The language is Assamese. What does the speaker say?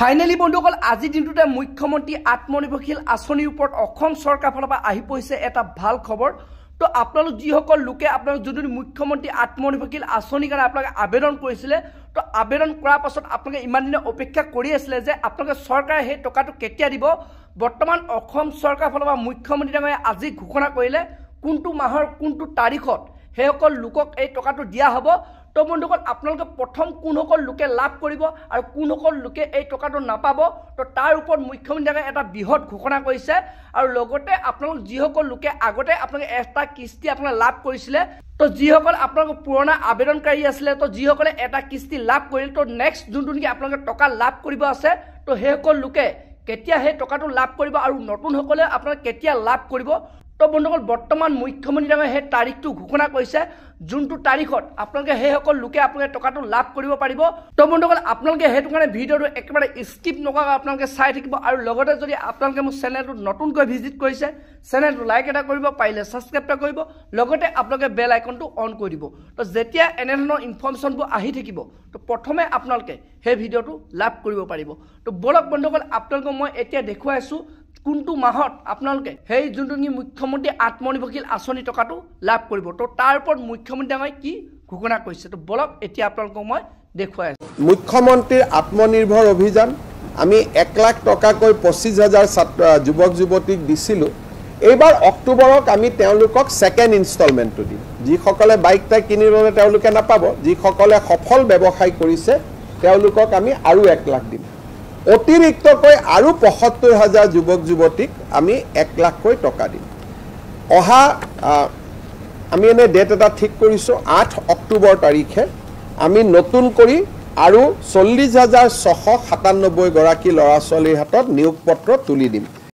ফাইনেলি বন্ধুসকল আজি দিনটোতে মুখ্যমন্ত্ৰী আত্মনিৰ্ভৰশীল আঁচনিৰ ওপৰত অসম চৰকাৰ ফালৰ পৰা আহি পৰিছে এটা ভাল খবৰ। তো আপোনালোক যিসকল লোকে আপোনালোক যদি মুখ্যমন্ত্ৰী আত্মনিৰ্ভৰশীল আঁচনিৰ কাৰণে আপোনালোকে আবেদন কৰিছিলে, তো আবেদন কৰাৰ পাছত আপোনালোকে ইমান দিনে অপেক্ষা কৰি আছিলে যে আপোনালোকে চৰকাৰে সেই টকাটো কেতিয়া দিব। বৰ্তমান অসম চৰকাৰ ফালৰ পৰা মুখ্যমন্ত্ৰী ডাঙৰীয়াই আজি ঘোষণা কৰিলে কোনটো মাহৰ কোনটো তাৰিখত সেইসকল লোকক এই টকাটো দিয়া হ'ব। তো বন্ধুসকল আপোনালোকে প্ৰথম কোনসকল লোকে লাভ কৰিব আৰু কোনসকল লোকে এই টকাটো নাপাব, তো তাৰ ওপৰত মুখ্যমন্ত্ৰীয়ে এটা বৃহৎ ঘোষণা কৰিছে। আৰু লগতে আপোনালোক যিসকল লোকে আগতে আপোনালোকে এটা কিস্তি আপোনালোকে লাভ কৰিছিলে, তো যিসকল আপোনালোক পুৰণা আবেদনকাৰী আছিলে, তো যিসকলে এটা কিস্তি লাভ কৰিলে, তো নেক্সট যোনটো নেকি আপোনালোকে টকা লাভ কৰিব আছে, তো সেইসকল লোকে কেতিয়া সেই টকাটো লাভ কৰিব আৰু নতুনসকলে আপোনালোকে কেতিয়া লাভ কৰিব। তো বন্ধুসকল বৰ্তমান মুখ্যমন্ত্ৰী ডাঙৰীয়াই সেই তাৰিখটো ঘোষণা কৰিছে যোনটো তাৰিখত আপোনালোকে সেইসকল লোকে আপোনালোকে টকাটো লাভ কৰিব পাৰিব। তো বন্ধুসকল আপোনালোকে সেইটো কাৰণে ভিডিঅ'টো একেবাৰে স্কিপ নকৰাকৈ আপোনালোকে চাই থাকিব। আৰু লগতে যদি আপোনালোকে মোৰ চেনেলটো নতুনকৈ ভিজিট কৰিছে, চেনেলটো লাইক এটা কৰিব, পাৰিলে ছাবস্ক্ৰাইব এটা কৰিব, লগতে আপোনালোকে বেল আইকনটো অন কৰি দিব। তো যেতিয়া এনেধৰণৰ ইনফৰ্মেশ্যনবোৰ আহি থাকিব, তো প্ৰথমে আপোনালোকে সেই ভিডিঅ'টো লাভ কৰিব পাৰিব। তো বলক বন্ধুসকল আপোনালোকক মই এতিয়া দেখুৱাইছোঁ কোনটো মাহত আপোনালোকে সেই যোনটো মুখ্যমন্ত্ৰী আত্মনিৰ্ভৰশীল আঁচনি টকাটো লাভ কৰিব। তো তাৰ ওপৰত মুখ্যমন্ত্ৰী ডাঙৰীয়াই কি ঘোষণা কৰিছে, তো বলক এতিয়া আপোনালোকক মই দেখুৱাই আছোঁ। মুখ্যমন্ত্ৰীৰ আত্মনিৰ্ভৰ অভিযান আমি 1 লাখ টকাকৈ 25,000 যুৱক যুৱতীক দিছিলোঁ। এইবাৰ অক্টোবৰত আমি তেওঁলোকক ছেকেণ্ড ইনষ্টলমেণ্টটো দিম। যিসকলে বাইক টাইক কিনি ল'লে তেওঁলোকে নাপাব, যিসকলে সফল ব্যৱসায় কৰিছে তেওঁলোকক আমি আৰু 1 লাখ দিম। অতিৰিক্তকৈ আৰু 75,000 যুৱক যুৱতীক আমি 1 লাখকৈ টকা দিম। অহা আমি এনে ডেট এটা ঠিক কৰিছোঁ 8 অক্টোবৰ তাৰিখে আমি নতুন কৰি আৰু 40,697 গৰাকী ল'ৰা ছোৱালীৰ হাতত নিয়োগ পত্ৰ তুলি দিম।